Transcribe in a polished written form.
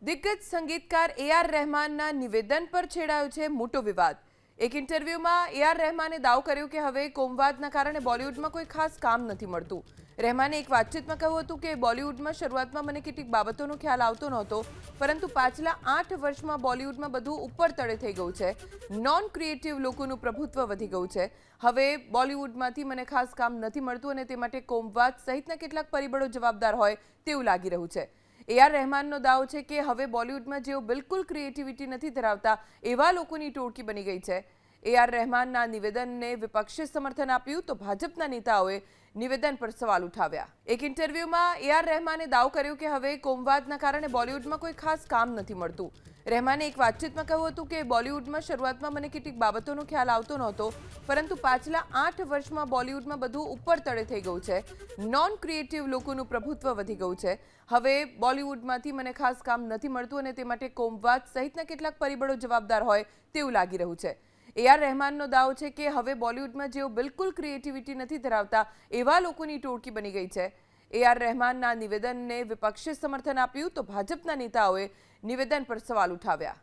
દિગ્ગજ સંગીતકાર એ.આર. રહેમાનના નિવેદન પર છેડાયો છે મોટો વિવાદ। એક ઇન્ટરવ્યુમાં એ.આર. રહેમાને દાવો કર્યો કે હવે કોમવાદના કારણે બોલિવૂડમાં કોઈ ખાસ કામ નથી મળતું। રહેમાને એક વાતચીતમાં કહ્યું હતું કે બોલિવૂડમાં શરૂઆતમાં મને કેટલીક બાબતોનો ખ્યાલ આવતો નહોતો, પરંતુ પાછલા 8 વર્ષમાં બોલિવૂડમાં બધું ઉપર તળે થઈ ગયું છે। નોન ક્રિએટિવ લોકોનું પ્રભુત્વ વધી ગયું છે। હવે બોલિવૂડમાંથી મને ખાસ કામ નથી મળતું અને તે માટે કોમવાદ સહિતના કેટલાક પરિબળો જવાબદાર હોય તેવું લાગી રહ્યું છે। એ.આર. રહેમાનનો દાવો છે કે હવે બોલિવૂડમાં જેઓ બિલકુલ ક્રિએટિવિટી નથી ધરાવતા એવા લોકોની ટોળકી બની ગઈ છે। એ.આર. રહેમાનના નિવેદનને વિપક્ષે સમર્થન આપ્યું તો ભાજપના નેતાઓએ નિવેદન પર સવાલ ઉઠાવ્યા। એક ઇન્ટરવ્યુમાં એ.આર. રહેમાને દાવો કર્યો કે હવે કોમવાદના કારણે બોલિવૂડમાં કોઈ ખાસ કામ નથી મળતું। રહેમાને એક વાતચીતમાં કહ્યું હતું કે બોલિવૂડમાં શરૂઆતમાં મને કેટલીક બાબતોનો ખ્યાલ આવતો નહોતો, પરંતુ પાછલા 8 વર્ષમાં બોલિવૂડમાં બધું ઉપર તળે થઈ ગયું છે। નોન ક્રિએટિવ લોકોનું પ્રભુત્વ વધી ગયું છે। હવે બોલિવૂડમાંથી મને ખાસ કામ નથી મળતું અને તે માટે કોમવાદ સહિતના કેટલાક પરિબળો જવાબદાર હોય તેવું લાગી રહ્યું છે। એ.આર. રહેમાનનો દાવો છે કે હવે બોલિવૂડમાં જેઓ બિલકુલ ક્રિએટિવિટી નથી ધરાવતા એવા લોકોની ટોળકી બની ગઈ છે। એ.આર. રહેમાનના નિવેદનને વિપક્ષે સમર્થન આપ્યું તો ભાજપના નેતાઓએ નિવેદન પર સવાલ ઉઠાવ્યા।